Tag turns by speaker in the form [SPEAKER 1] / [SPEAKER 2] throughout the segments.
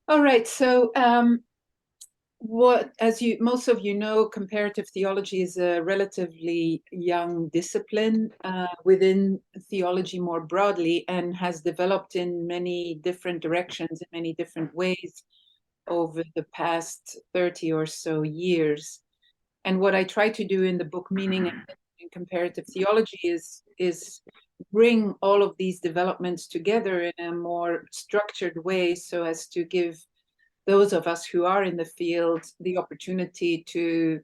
[SPEAKER 1] All right. So, as most of you know, comparative theology is a relatively young discipline within theology more broadly, and has developed in many different directions, in many different ways over the past 30 or so years. And what I try to do in the book Meaning and Comparative Theology is bring all of these developments together in a more structured way so as to give those of us who are in the field the opportunity to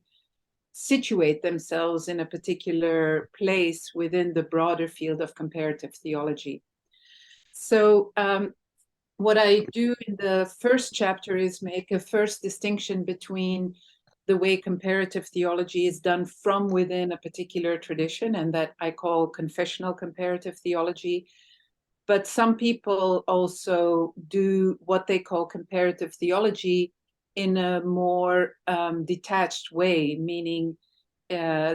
[SPEAKER 1] situate themselves in a particular place within the broader field of comparative theology. So what I do in the first chapter is make a first distinction between the way comparative theology is done from within a particular tradition, and that I call confessional comparative theology. But some people also do what they call comparative theology in a more detached way, meaning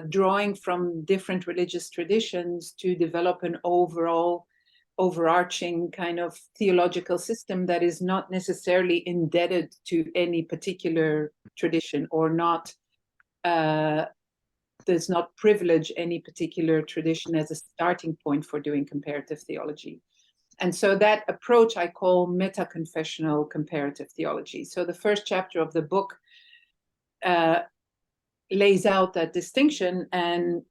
[SPEAKER 1] drawing from different religious traditions to develop an overarching kind of theological system that is not necessarily indebted to any particular tradition, or not does not privilege any particular tradition as a starting point for doing comparative theology. And so that approach I call meta-confessional comparative theology. So the first chapter of the book lays out that distinction and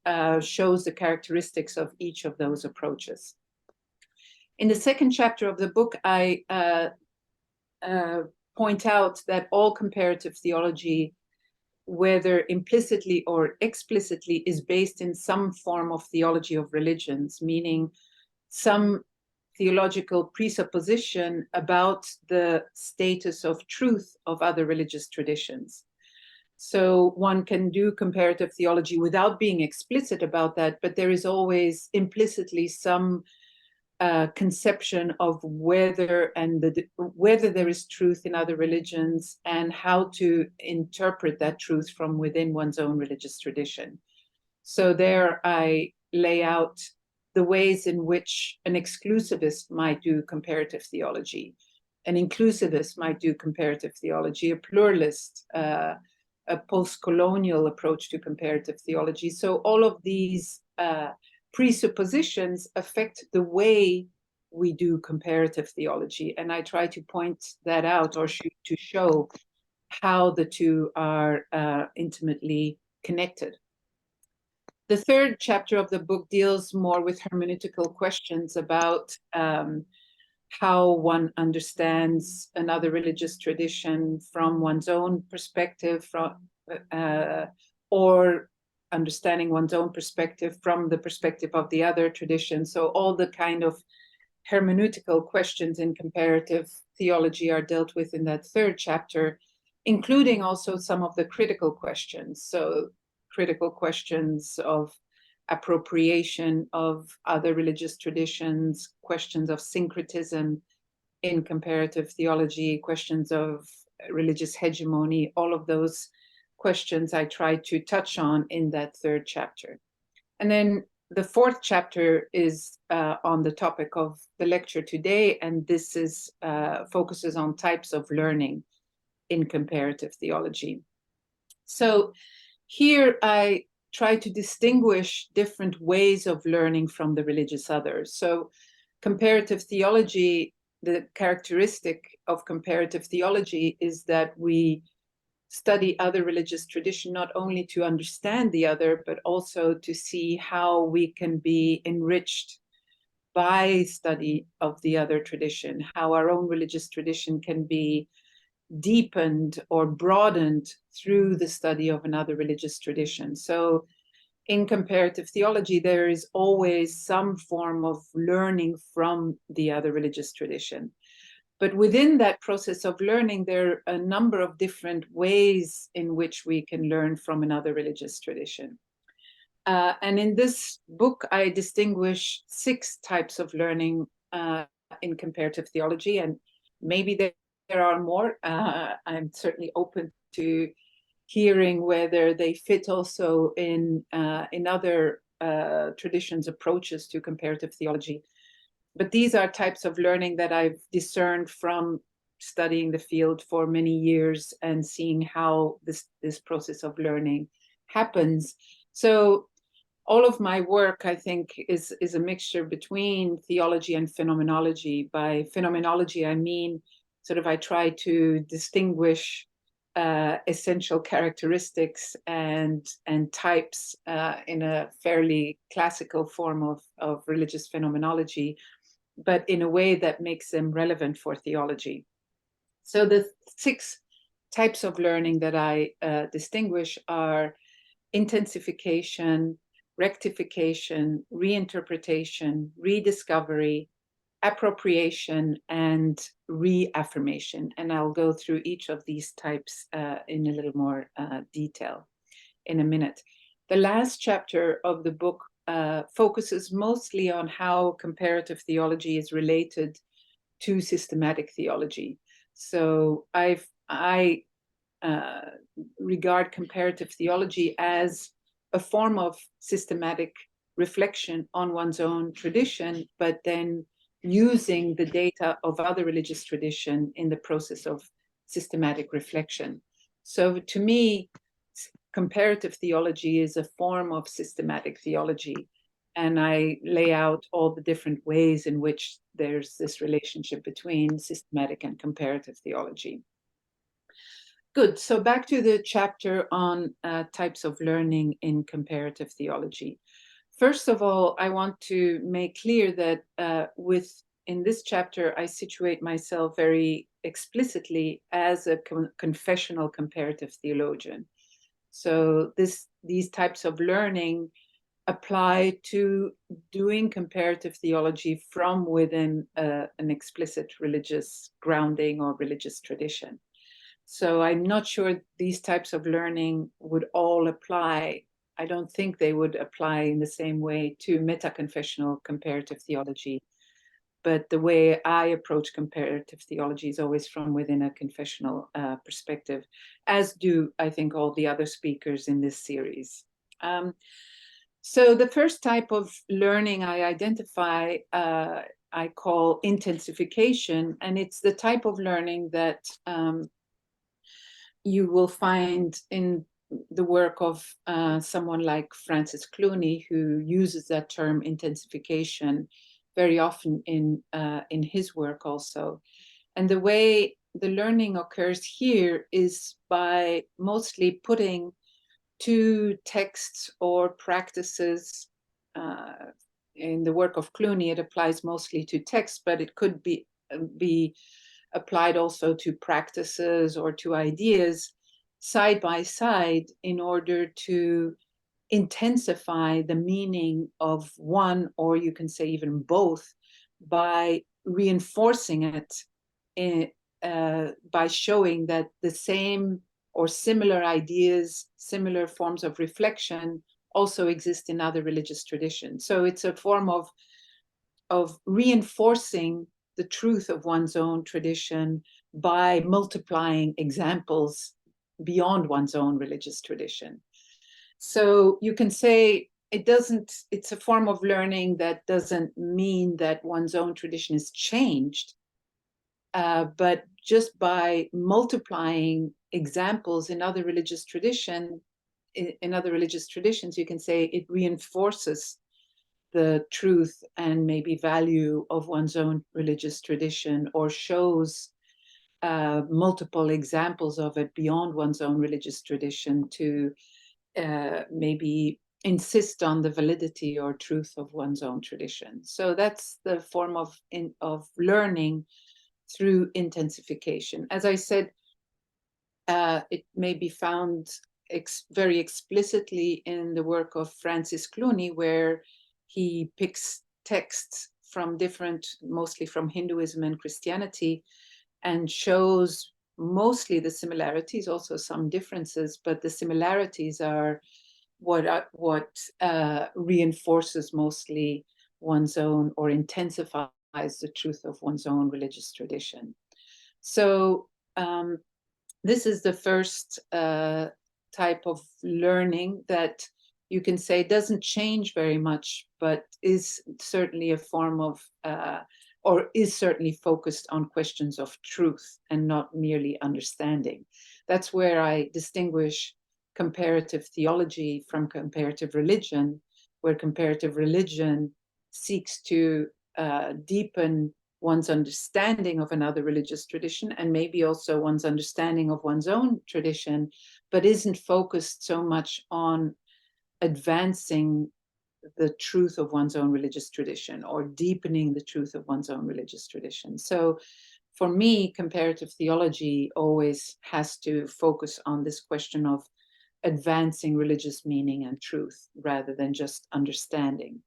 [SPEAKER 1] shows the characteristics of each of those approaches. In the second chapter of the book, I point out that all comparative theology, whether implicitly or explicitly, is based in some form of theology of religions, meaning some theological presupposition about the status of truth of other religious traditions. So one can do comparative theology without being explicit about that, but there is always implicitly some conception of whether there is truth in other religions and how to interpret that truth from within one's own religious tradition. So there I lay out the ways in which an exclusivist might do comparative theology, an inclusivist might do comparative theology, a pluralist, a post-colonial approach to comparative theology. So all of these presuppositions affect the way we do comparative theology. And I try to point that out, or to show how the two are intimately connected. The third chapter of the book deals more with hermeneutical questions about how one understands another religious tradition from one's own perspective, or understanding one's own perspective from the perspective of the other tradition. So all the kind of hermeneutical questions in comparative theology are dealt with in that third chapter, including also some of the critical questions. So critical questions of appropriation of other religious traditions, questions of syncretism in comparative theology, questions of religious hegemony, all of those questions I try to touch on in that third chapter. And then the fourth chapter is on the topic of the lecture today, and this is focuses on types of learning in comparative theology. So here I try to distinguish different ways of learning from the religious others. So comparative theology, the characteristic of comparative theology is that we study other religious tradition not only to understand the other, but also to see how we can be enriched by study of the other tradition, how our own religious tradition can be deepened or broadened through the study of another religious tradition. So in comparative theology, there is always some form of learning from the other religious tradition. But within that process of learning, there are a number of different ways in which we can learn from another religious tradition. And in this book, I distinguish 6 types of learning in comparative theology, and maybe there are more. I'm certainly open to hearing whether they fit also in other traditions' approaches to comparative theology. But these are types of learning that I've discerned from studying the field for many years and seeing how this process of learning happens. So all of my work, I think, is a mixture between theology and phenomenology. By phenomenology, I mean sort of I try to distinguish essential characteristics and types in a fairly classical form of religious phenomenology, but in a way that makes them relevant for theology. So the 6 types of learning that I distinguish are intensification, rectification, reinterpretation, rediscovery, appropriation, and reaffirmation. And I'll go through each of these types in a little more detail in a minute. The last chapter of the book focuses mostly on how comparative theology is related to systematic theology. So I regard comparative theology as a form of systematic reflection on one's own tradition, but then using the data of other religious tradition in the process of systematic reflection. So to me, comparative theology is a form of systematic theology. And I lay out all the different ways in which there's this relationship between systematic and comparative theology. Good. So back to the chapter on types of learning in comparative theology. First of all, I want to make clear that in this chapter, I situate myself very explicitly as a confessional comparative theologian. So these types of learning apply to doing comparative theology from within an explicit religious grounding or religious tradition. So I'm not sure these types of learning would all apply. I don't think they would apply in the same way to meta-confessional comparative theology. But the way I approach comparative theology is always from within a confessional perspective, as do, I think, all the other speakers in this series. So the first type of learning I identify, I call intensification, and it's the type of learning that you will find in the work of someone like Francis Clooney, who uses that term intensification very often in his work also. And the way the learning occurs here is by mostly putting 2 texts or practices. In the work of Clooney, it applies mostly to texts, but it could be applied also to practices or to ideas side by side in order to intensify the meaning of one, or you can say even both, by reinforcing it by showing that the same or similar ideas, similar forms of reflection also exist in other religious traditions. So it's a form of reinforcing the truth of one's own tradition by multiplying examples beyond one's own religious tradition. So you can say it's a form of learning that doesn't mean that one's own tradition is changed, but just by multiplying examples in other religious traditions, you can say it reinforces the truth and maybe value of one's own religious tradition, or shows multiple examples of it beyond one's own religious tradition to maybe insist on the validity or truth of one's own tradition. So that's the form of learning through intensification. As I said, it may be found very explicitly in the work of Francis Clooney, where he picks texts from mostly from Hinduism and Christianity, and shows mostly the similarities, also some differences, but the similarities are what reinforces mostly one's own or intensifies the truth of one's own religious tradition. So this is the first type of learning that you can say doesn't change very much, but is certainly a form of or is certainly focused on questions of truth and not merely understanding. That's where I distinguish comparative theology from comparative religion, where comparative religion seeks to deepen one's understanding of another religious tradition and maybe also one's understanding of one's own tradition, but isn't focused so much on advancing the truth of one's own religious tradition or deepening the truth of one's own religious tradition. So for me, comparative theology always has to focus on this question of advancing religious meaning and truth rather than just understanding.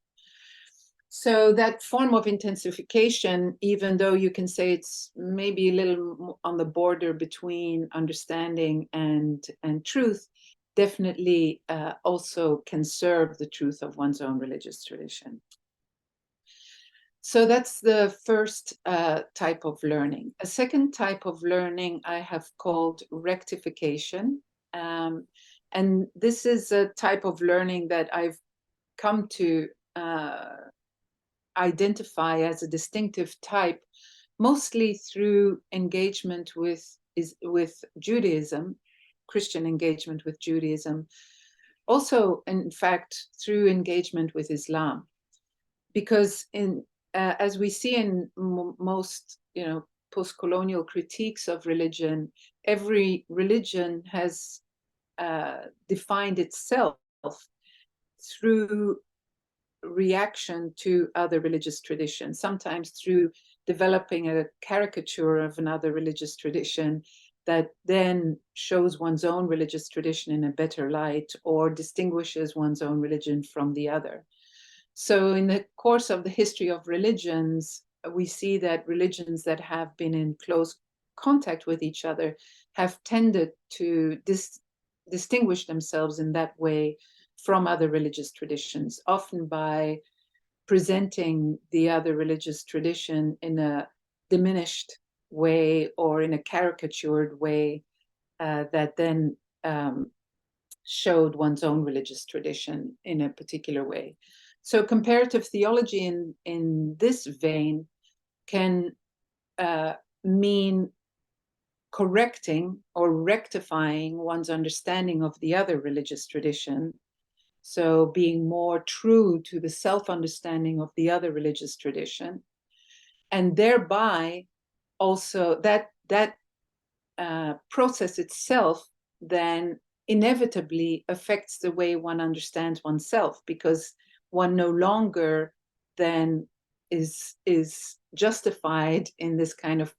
[SPEAKER 1] So that form of intensification, even though you can say it's maybe a little on the border between understanding and truth, definitely also can serve the truth of one's own religious tradition. So that's the first type of learning. A second type of learning I have called rectification. And this is a type of learning that I've come to identify as a distinctive type, mostly through engagement with Judaism, Christian engagement with Judaism, also, in fact, through engagement with Islam. Because as we see in most, post-colonial critiques of religion, every religion has defined itself through reaction to other religious traditions, sometimes through developing a caricature of another religious tradition that then shows one's own religious tradition in a better light or distinguishes one's own religion from the other. So in the course of the history of religions, we see that religions that have been in close contact with each other have tended to distinguish themselves in that way from other religious traditions, often by presenting the other religious tradition in a diminished way or in a caricatured way that then showed one's own religious tradition in a particular way. So comparative theology in this vein can mean correcting or rectifying one's understanding of the other religious tradition. So being more true to the self-understanding of the other religious tradition, and thereby also that process itself then inevitably affects the way one understands oneself, because one no longer then is justified in this kind of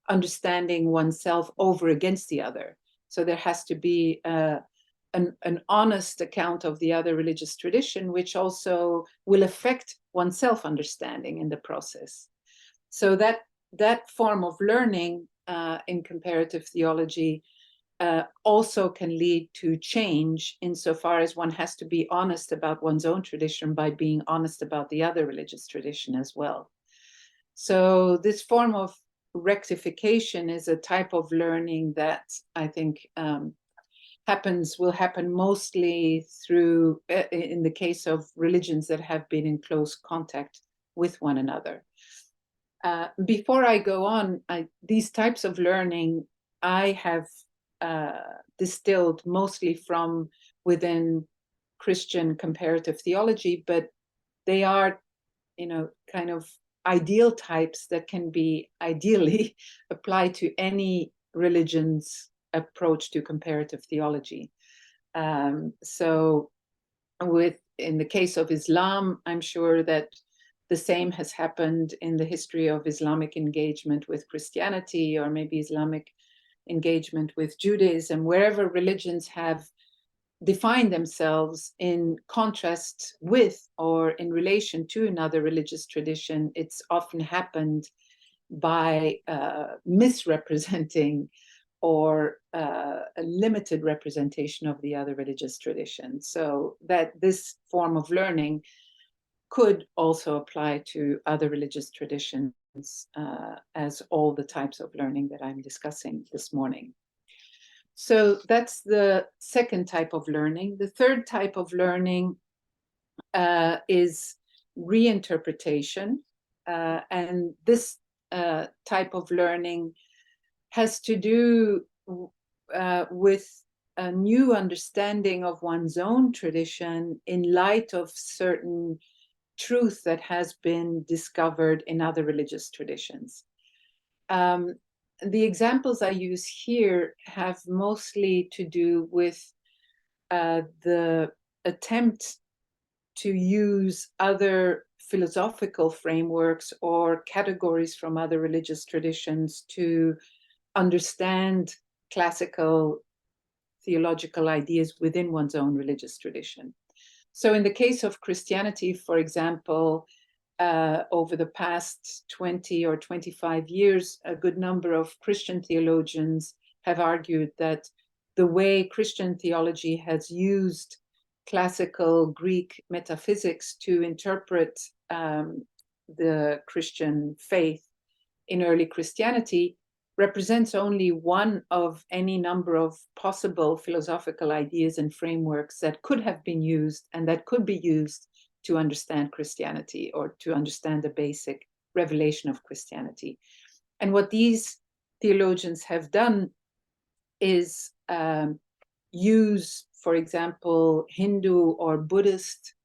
[SPEAKER 1] understanding oneself over against the other. So there has to be an honest account of the other religious tradition, which also will affect one's self-understanding in the process. So that form of learning in comparative theology also can lead to change insofar as one has to be honest about one's own tradition by being honest about the other religious tradition as well. So this form of rectification is a type of learning that I think will happen mostly through, in the case of religions that have been in close contact with one another. Before I go on, these types of learning I have distilled mostly from within Christian comparative theology, but they are, kind of ideal types that can be ideally applied to any religion's approach to comparative theology. So in the case of Islam, I'm sure that the same has happened in the history of Islamic engagement with Christianity, or maybe Islamic engagement with Judaism. Wherever religions have defined themselves in contrast with or in relation to another religious tradition, it's often happened by misrepresenting or a limited representation of the other religious tradition. So that this form of learning could also apply to other religious traditions, as all the types of learning that I'm discussing this morning. So that's the second type of learning. The third type of learning is reinterpretation. And this type of learning has to do with a new understanding of one's own tradition in light of certain truth that has been discovered in other religious traditions. The examples I use here have mostly to do with the attempt to use other philosophical frameworks or categories from other religious traditions to understand classical theological ideas within one's own religious tradition. So in the case of Christianity, for example, over the past 20 or 25 years, a good number of Christian theologians have argued that the way Christian theology has used classical Greek metaphysics to interpret the Christian faith in early Christianity represents only one of any number of possible philosophical ideas and frameworks that could have been used and that could be used to understand Christianity or to understand the basic revelation of Christianity. And what these theologians have done is use, for example, Hindu or Buddhist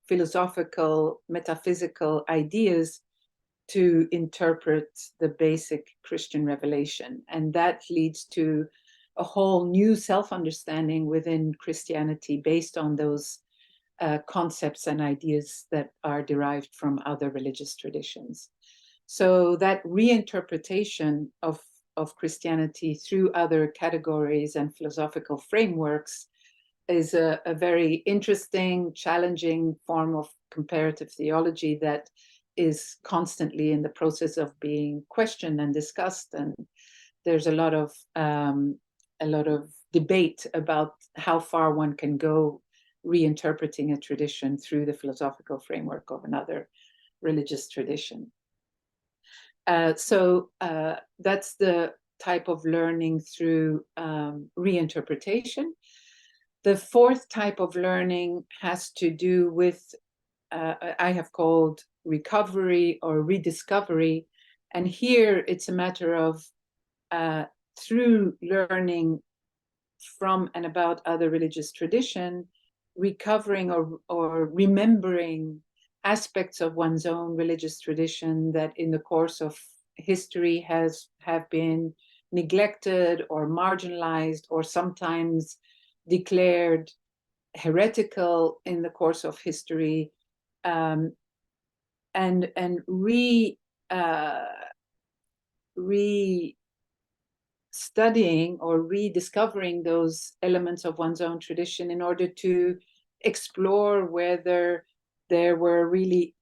[SPEAKER 1] philosophical, metaphysical ideas to interpret the basic Christian revelation. And that leads to a whole new self-understanding within Christianity based on those concepts and ideas that are derived from other religious traditions. So that reinterpretation of Christianity through other categories and philosophical frameworks is a very interesting, challenging form of comparative theology that is constantly in the process of being questioned and discussed. And there's a lot of debate about how far one can go reinterpreting a tradition through the philosophical framework of another religious tradition. So that's the type of learning through reinterpretation. The fourth type of learning has to do with, I have called recovery or rediscovery. And here it's a matter of, through learning from and about other religious tradition, recovering or remembering aspects of one's own religious tradition that in the course of history have been neglected or marginalized or sometimes declared heretical in the course of history, and studying or rediscovering those elements of one's own tradition in order to explore whether there were really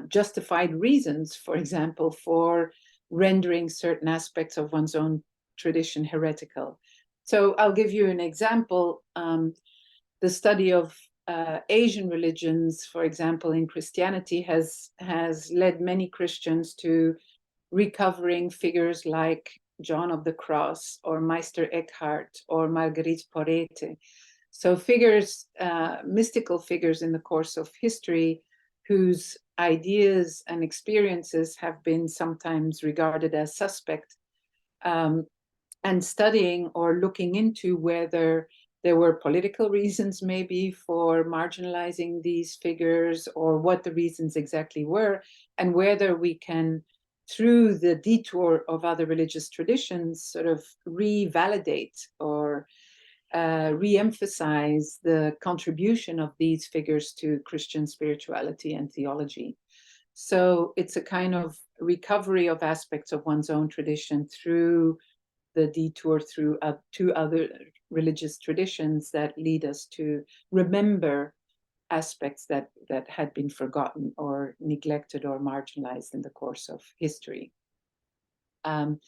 [SPEAKER 1] justified reasons, for example, for rendering certain aspects of one's own tradition heretical. So I'll give you an example. The study of Asian religions, for example, in Christianity has led many Christians to recovering figures like John of the Cross or Meister Eckhart or Marguerite Porete. So figures, mystical figures in the course of history whose ideas and experiences have been sometimes regarded as suspect, and studying or looking into whether there were political reasons maybe for marginalizing these figures or what the reasons exactly were, and whether we can, through the detour of other religious traditions, sort of revalidate or re-emphasize the contribution of these figures to Christian spirituality and theology. So it's a kind of recovery of aspects of one's own tradition through the detour through two other religious traditions that lead us to remember aspects that had been forgotten or neglected or marginalized in the course of history. And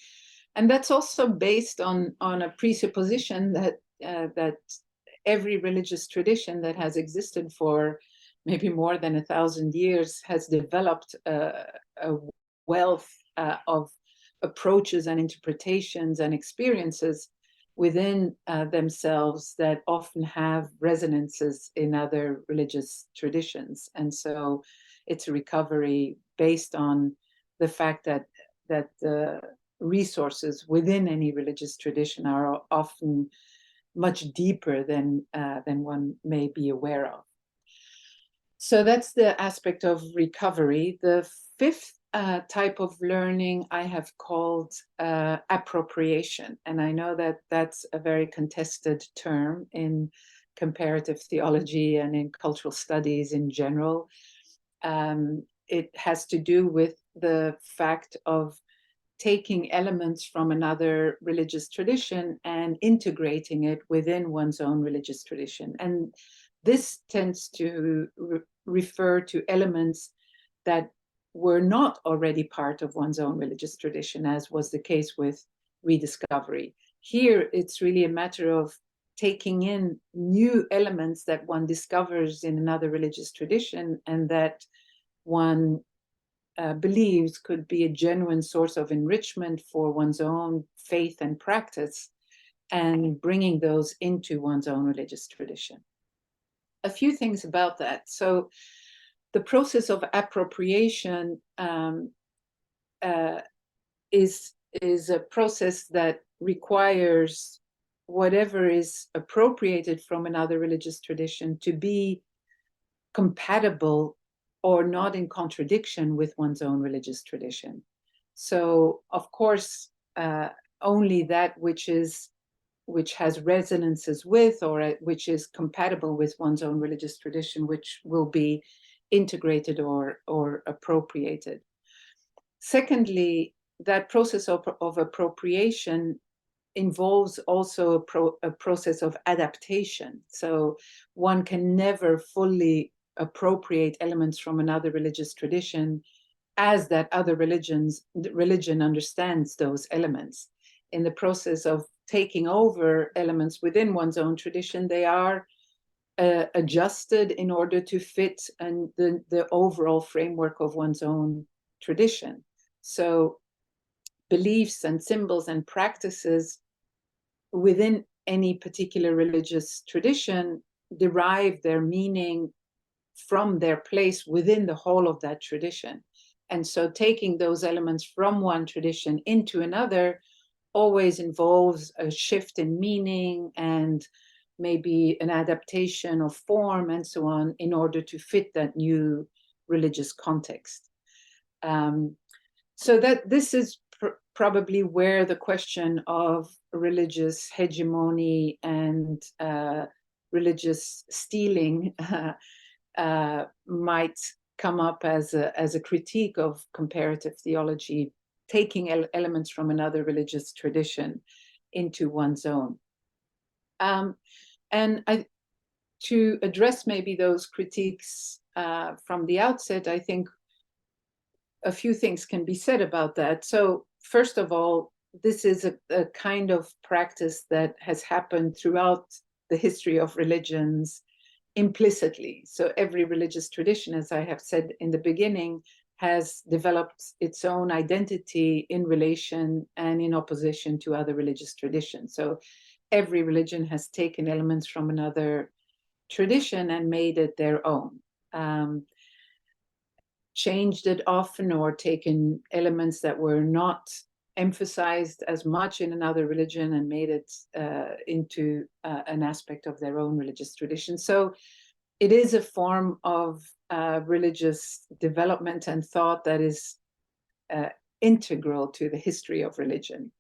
[SPEAKER 1] that's also based on a presupposition that that every religious tradition that has existed for maybe more than 1,000 years has developed a wealth of approaches and interpretations and experiences within themselves that often have resonances in other religious traditions. And so it's a recovery based on the fact that the resources within any religious tradition are often much deeper than one may be aware of. So that's the aspect of recovery. The fifth type of learning I have called appropriation. And I know that that's a very contested term in comparative theology and in cultural studies in general. It has to do with the fact of taking elements from another religious tradition and integrating it within one's own religious tradition. And this tends to refer to elements that were not already part of one's own religious tradition, as was the case with rediscovery. Here, it's really a matter of taking in new elements that one discovers in another religious tradition and that one believes could be a genuine source of enrichment for one's own faith and practice, and bringing those into one's own religious tradition. A few things about that. So the process of appropriation is a process that requires whatever is appropriated from another religious tradition to be compatible or not in contradiction with one's own religious tradition. So, of course, only that which has resonances with, or which is compatible with one's own religious tradition, which will be integrated or appropriated. Secondly, that process of appropriation involves also a process of adaptation. So one can never fully appropriate elements from another religious tradition as that other religion understands those elements. In the process of taking over elements within one's own tradition, they are adjusted in order to fit the overall framework of one's own tradition. So beliefs and symbols and practices within any particular religious tradition derive their meaning from their place within the whole of that tradition. And so taking those elements from one tradition into another always involves a shift in meaning and maybe an adaptation of form and so on in order to fit that new religious context. So that this is probably where the question of religious hegemony and religious stealing might come up as a critique of comparative theology, taking elements from another religious tradition into one's own. And to address maybe those critiques from the outset, I think a few things can be said about that. So first of all, this is a kind of practice that has happened throughout the history of religions implicitly. So every religious tradition, as I have said in the beginning, has developed its own identity in relation and in opposition to other religious traditions. So every religion has taken elements from another tradition and made it their own. Changed it often or taken elements that were not emphasized as much in another religion and made it into an aspect of their own religious tradition. So it is a form of religious development and thought that is integral to the history of religion.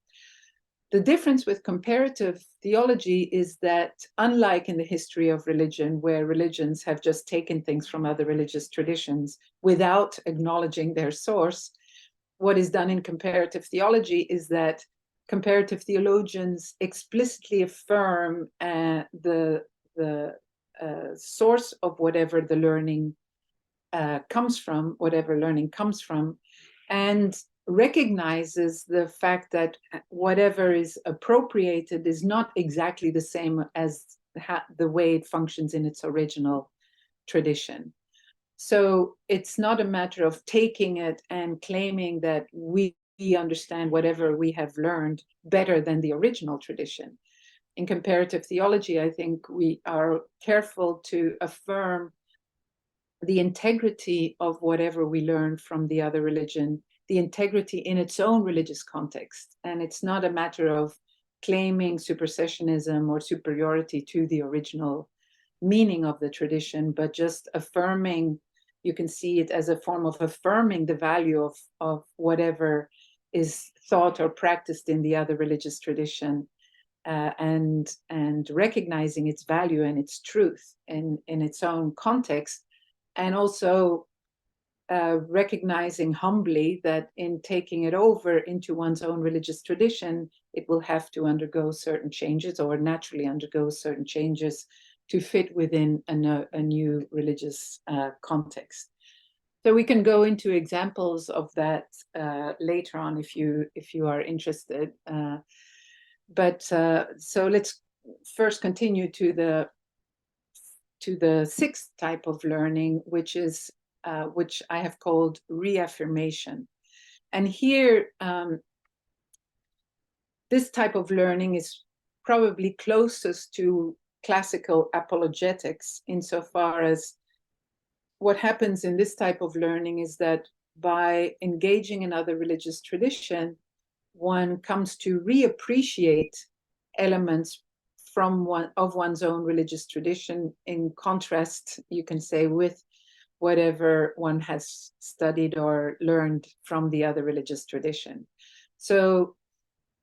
[SPEAKER 1] The difference with comparative theology is that, unlike in the history of religion, where religions have just taken things from other religious traditions without acknowledging their source, what is done in comparative theology is that comparative theologians explicitly affirm the source of whatever the learning comes from, and recognizes the fact that whatever is appropriated is not exactly the same as the way it functions in its original tradition. So it's not a matter of taking it and claiming that we understand whatever we have learned better than the original tradition. In comparative theology, I think we are careful to affirm the integrity of whatever we learn from the other religion, the integrity in its own religious context. And it's not a matter of claiming supersessionism or superiority to the original meaning of the tradition, but just affirming, you can see it as a form of affirming the value of whatever is thought or practiced in the other religious tradition, and recognizing its value and its truth in its own context, and also recognizing humbly that in taking it over into one's own religious tradition, it will have to undergo certain changes, or naturally undergo certain changes, to fit within a new religious context. So we can go into examples of that later on if you are interested. So let's first continue to the sixth type of learning, which I have called reaffirmation. And here, this type of learning is probably closest to classical apologetics, insofar as what happens in this type of learning is that by engaging in other religious tradition, one comes to reappreciate elements from one's own religious tradition, in contrast, you can say, with whatever one has studied or learned from the other religious tradition. So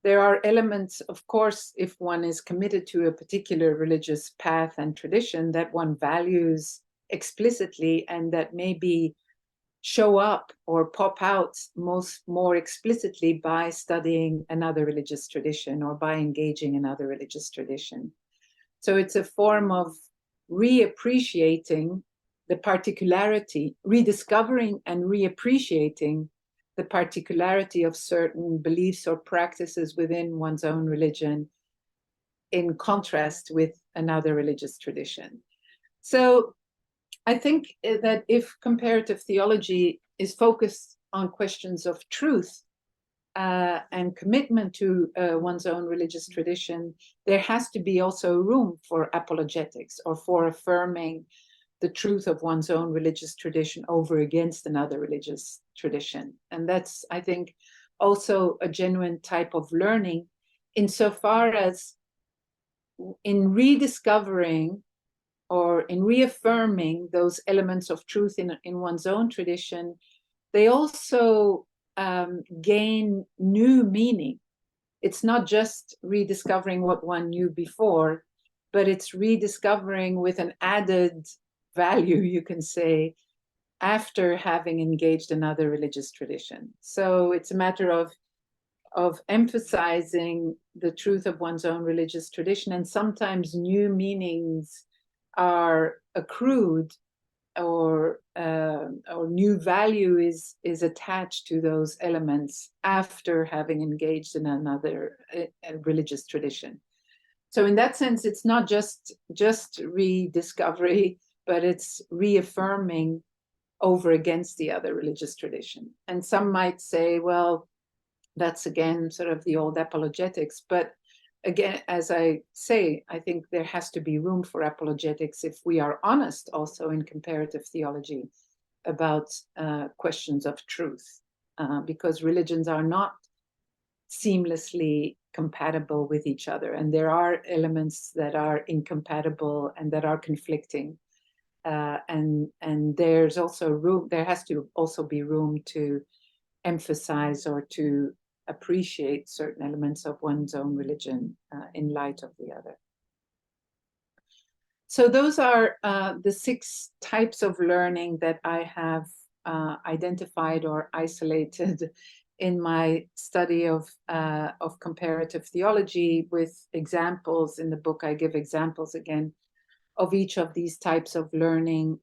[SPEAKER 1] there are elements, of course, if one is committed to a particular religious path and tradition, that one values explicitly, and that maybe show up or pop out more explicitly by studying another religious tradition or by engaging in another religious tradition. So it's a form of reappreciating the particularity, rediscovering and reappreciating the particularity of certain beliefs or practices within one's own religion, in contrast with another religious tradition. So I think that if comparative theology is focused on questions of truth and commitment to one's own religious tradition, there has to be also room for apologetics, or for affirming the truth of one's own religious tradition over against another religious tradition. And that's, I think, also a genuine type of learning, insofar as in rediscovering or in reaffirming those elements of truth in one's own tradition, they also gain new meaning. It's not just rediscovering what one knew before, but it's rediscovering with an added value, you can say, after having engaged another religious tradition. So it's a matter of emphasizing the truth of one's own religious tradition, and sometimes new meanings are accrued, or new value is attached to those elements after having engaged in another religious tradition. So in that sense, it's not just rediscovery, but it's reaffirming over against the other religious tradition. And some might say, well, that's again sort of the old apologetics. But again, as I say, I think there has to be room for apologetics if we are honest also in comparative theology about questions of truth, because religions are not seamlessly compatible with each other, and there are elements that are incompatible and that are conflicting, and there's also room, there has to also be room to emphasize or to appreciate certain elements of one's own religion in light of the other. So those are the 6 types of learning that I have identified or isolated in my study of comparative theology, with examples in the book. I give examples again of each of these types of learning,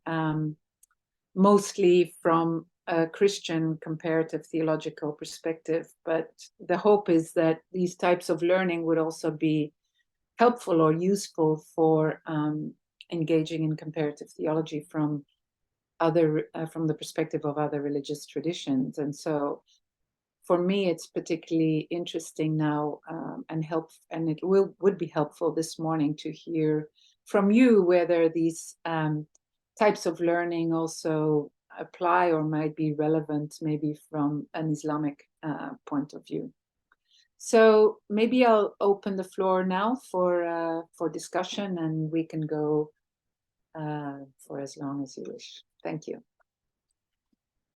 [SPEAKER 1] mostly from a Christian comparative theological perspective. But the hope is that these types of learning would also be helpful or useful for engaging in comparative theology from the perspective of other religious traditions. And so for me, it's particularly interesting now, and it would be helpful this morning to hear from you whether these types of learning also apply or might be relevant maybe from an Islamic point of view. So maybe I'll open the floor now for discussion, and we can go for as long as you wish. Thank you.